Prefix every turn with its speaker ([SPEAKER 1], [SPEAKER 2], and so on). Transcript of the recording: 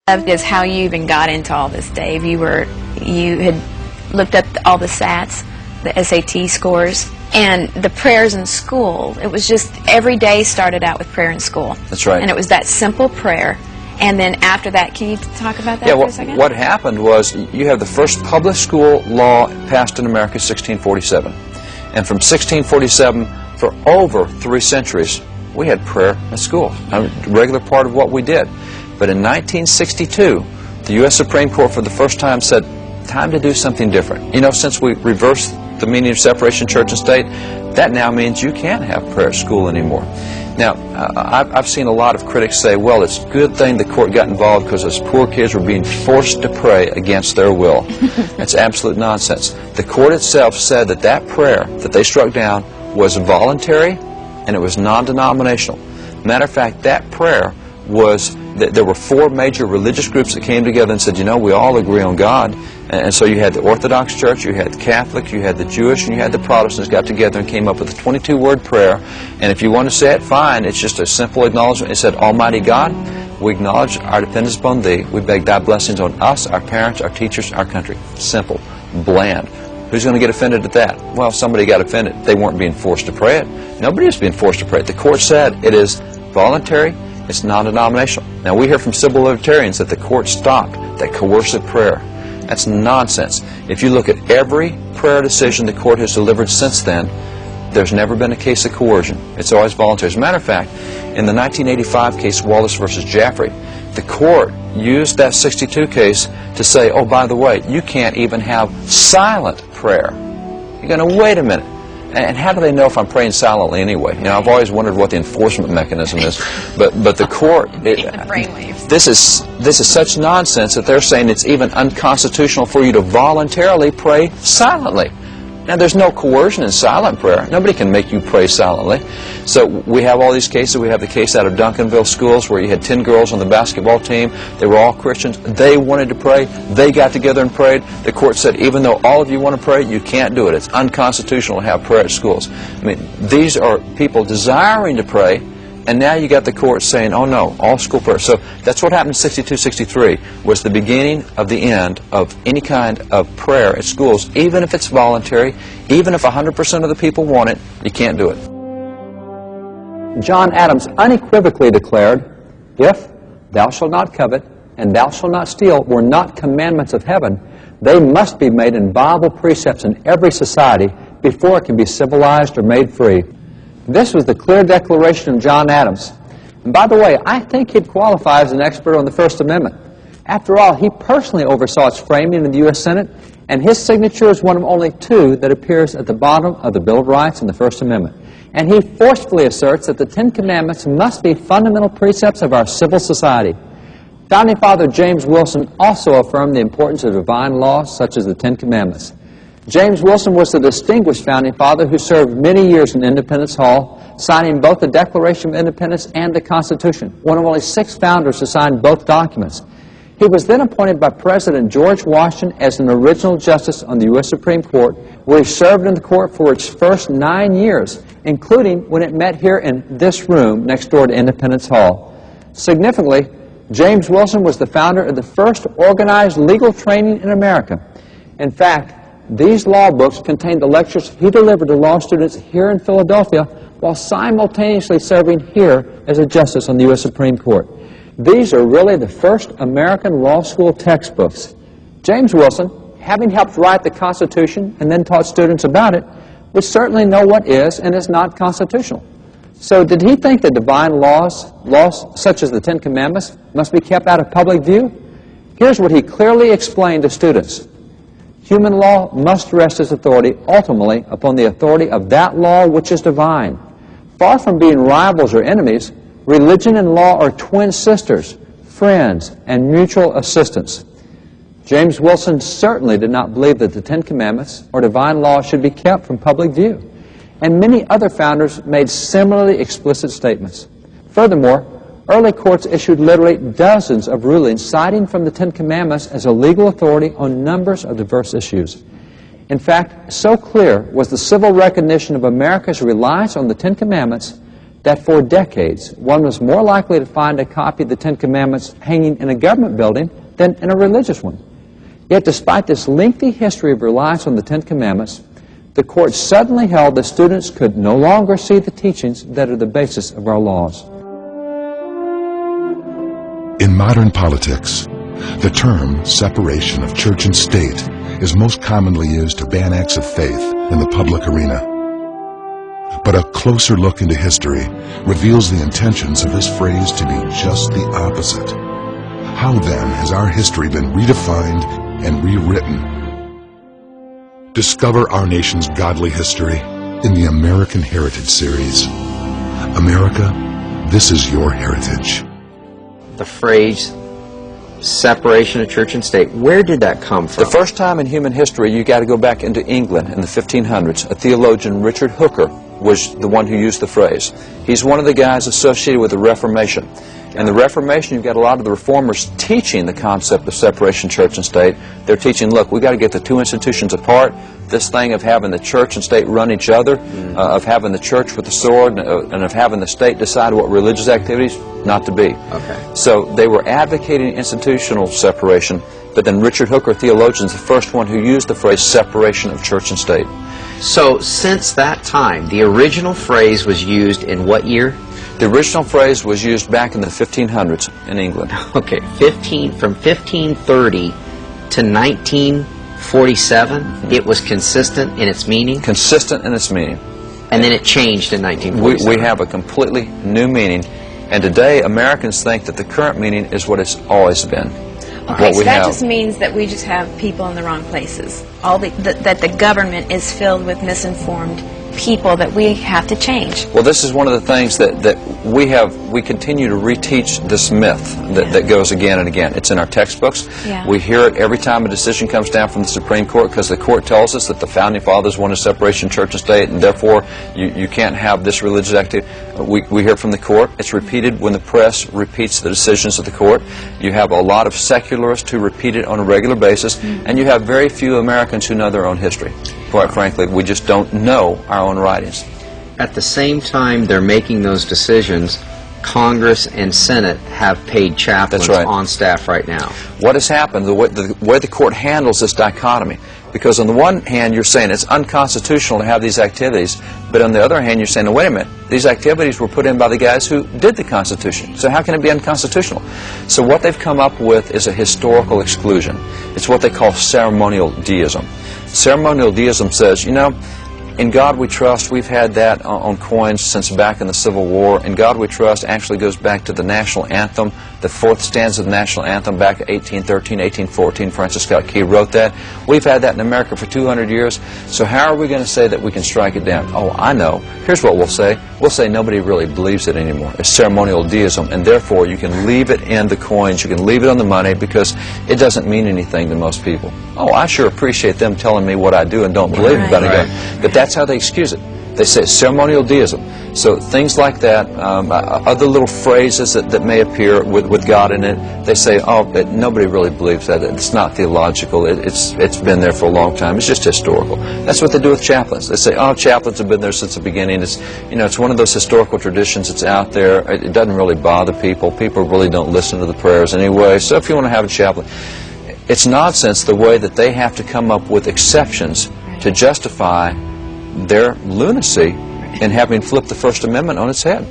[SPEAKER 1] Is how you even got into all this, Dave. You had looked up all the SATs, the SAT scores, and the prayers in school. It was just every day started out with prayer in school.
[SPEAKER 2] That's right.
[SPEAKER 1] And it was that simple prayer. And then after that, can you talk about that for a second?
[SPEAKER 2] What happened was you have the first public school law passed in America, 1647. And from 1647 for over 3 centuries, we had prayer at school, a regular part of what we did. But in 1962, the U.S. Supreme Court for the first time said, time to do something different. You know, since we reversed the meaning of separation of church and state, that now means you can't have prayer at school anymore. Now, I've seen a lot of critics say, well, it's a good thing the court got involved because those poor kids were being forced to pray against their will. That's absolute nonsense. The court itself said that that prayer that they struck down was voluntary and it was non-denominational. Matter of fact, that prayer was, there were 4 major religious groups that came together and said, you know, we all agree on God. And so you had the Orthodox Church, you had the Catholic, you had the Jewish, and you had the Protestants got together and came up with a 22-word prayer. And if you want to say it, fine. It's just a simple acknowledgement. It said, Almighty God, we acknowledge our dependence upon Thee. We beg Thy blessings on us, our parents, our teachers, our country. Simple. Bland. Who's going to get offended at that? Well, somebody got offended. They weren't being forced to pray it. Nobody is being forced to pray it. The court said it is voluntary. It's non-denominational. Now, we hear from civil libertarians that the court stopped that coercive prayer. That's nonsense. If you look at every prayer decision the court has delivered since then, there's never been a case of coercion. It's always voluntary. As a matter of fact, in the 1985 case, Wallace versus Jaffrey, the court used that 62 case to say, oh, by the way, you can't even have silent prayer. You're going to wait a minute. And how do they know if I'm praying silently anyway? You know, I've always wondered what the enforcement mechanism is. But the court, this is such nonsense that they're saying it's even unconstitutional for you to voluntarily pray silently. Now, there's no coercion in silent prayer. Nobody can make you pray silently. So we have all these cases. We have the case out of Duncanville schools where you had 10 girls on the basketball team. They were all Christians. They wanted to pray. They got together and prayed. The court said, even though all of you want to pray, you can't do it. It's unconstitutional to have prayer at schools. I mean, these are people desiring to pray, and now you got the court saying, oh no, all school prayer. So that's what happened in 62-63, was the beginning of the end of any kind of prayer at schools. Even if it's voluntary, even if 100% of the people want it, you can't do it.
[SPEAKER 3] John Adams unequivocally declared, if thou shalt not covet and thou shalt not steal were not commandments of heaven, they must be made inviolable precepts in every society before it can be civilized or made free. This was the clear declaration of John Adams. And by the way, I think he'd qualify as an expert on the First Amendment. After all, he personally oversaw its framing in the U.S. Senate, and his signature is one of only 2 that appears at the bottom of the Bill of Rights and the First Amendment. And he forcefully asserts that the 10 Commandments must be fundamental precepts of our civil society. Founding Father James Wilson also affirmed the importance of divine laws such as the 10 Commandments. James Wilson was the distinguished Founding Father who served many years in Independence Hall, signing both the Declaration of Independence and the Constitution, one of only 6 founders to sign both documents. He was then appointed by President George Washington as an original justice on the U.S. Supreme Court, where he served in the court for its first 9 years, including when it met here in this room next door to Independence Hall. Significantly, James Wilson was the founder of the first organized legal training in America. In fact, these law books contain the lectures he delivered to law students here in Philadelphia while simultaneously serving here as a justice on the U.S. Supreme Court. These are really the first American law school textbooks. James Wilson, having helped write the Constitution and then taught students about it, would certainly know what is and is not constitutional. So did he think that divine laws such as the 10 Commandments, must be kept out of public view? Here's what he clearly explained to students. Human law must rest its authority ultimately upon the authority of that law which is divine. Far from being rivals or enemies, religion and law are twin sisters, friends, and mutual assistance. James Wilson certainly did not believe that the 10 Commandments or divine law should be kept from public view. And many other founders made similarly explicit statements. Furthermore, early courts issued literally dozens of rulings citing from the 10 Commandments as a legal authority on numbers of diverse issues. In fact, so clear was the civil recognition of America's reliance on the 10 Commandments that for decades one was more likely to find a copy of the Ten Commandments hanging in a government building than in a religious one. Yet despite this lengthy history of reliance on the Ten Commandments, the court suddenly held that students could no longer see the teachings that are the basis of our laws.
[SPEAKER 4] In modern politics, the term separation of church and state is most commonly used to ban acts of faith in the public arena. But a closer look into history reveals the intentions of this phrase to be just the opposite. How then has our history been redefined and rewritten? Discover our nation's godly history in the American Heritage series. America, this is your heritage.
[SPEAKER 5] The phrase separation of church and state, where did that come from?
[SPEAKER 2] The first time in human history, you got to go back into England in the 1500s. A theologian, Richard Hooker, was the one who used the phrase. He's one of the guys associated with the Reformation. In the Reformation, you've got a lot of the reformers teaching the concept of separation, church and state. They're teaching, look, we've got to get the two institutions apart. This thing of having the church and state run each other, of having the church with the sword, and of having the state decide what religious activities, not to be.
[SPEAKER 5] Okay.
[SPEAKER 2] So they were advocating institutional separation, but then Richard Hooker, theologian, is the first one who used the phrase separation of church and state.
[SPEAKER 5] So since that time, the original phrase was used in what year?
[SPEAKER 2] The original phrase was used back in the 1500s in England.
[SPEAKER 5] Okay, from 1530 to 1947, it was consistent in its meaning?
[SPEAKER 2] Consistent in its meaning.
[SPEAKER 5] And then it changed in 1947.
[SPEAKER 2] We have a completely new meaning, and today Americans think that the current meaning is what it's always been.
[SPEAKER 1] Okay, so that just means that we just have people in the wrong places. That the government is filled with misinformed people that we have to change.
[SPEAKER 2] Well, this is one of the things that we continue to reteach this myth that goes again and again. It's in our textbooks.
[SPEAKER 1] Yeah.
[SPEAKER 2] We hear it every time a decision comes down from the Supreme Court, because the court tells us that the Founding Fathers wanted separation of church and state, and therefore you can't have this religious activity. We hear it from the court. It's repeated when the press repeats the decisions of the court. You have a lot of secularists who repeat it on a regular basis, and you have very few Americans who know their own history. Quite frankly, we just don't know our own writings.
[SPEAKER 5] At the same time they're making those decisions, Congress and Senate have paid chaplains on staff right now.
[SPEAKER 2] What has happened, the way the court handles this dichotomy, because on the one hand you're saying it's unconstitutional to have these activities, but on the other hand you're saying, no, wait a minute, these activities were put in by the guys who did the Constitution, so how can it be unconstitutional? So what they've come up with is a historical exclusion. It's what they call ceremonial deism. Ceremonial deism says, you know, in God We Trust, we've had that on coins since back in the Civil War. In God We Trust actually goes back to the national anthem, the fourth stanza of the national anthem back in 1813, 1814. Francis Scott Key wrote that. We've had that in America for 200 years. So how are we going to say that we can strike it down? Oh, I know. Here's what we'll say. We'll say nobody really believes it anymore. It's ceremonial deism, and therefore you can leave it in the coins, you can leave it on the money, because it doesn't mean anything to most people. Oh, I sure appreciate them telling me what I do and don't believe about it. But that's how they excuse it. They say ceremonial deism. So things like that, other little phrases that may appear with God in it, they say, oh, but nobody really believes that. It's not theological. It's been there for a long time. It's just historical. That's what they do with chaplains. They say, oh, chaplains have been there since the beginning. It's one of those historical traditions. It's out there. It doesn't really bother people. People really don't listen to the prayers anyway. So if you want to have a chaplain, it's nonsense the way that they have to come up with exceptions to justify their lunacy in having flipped the First Amendment on its head.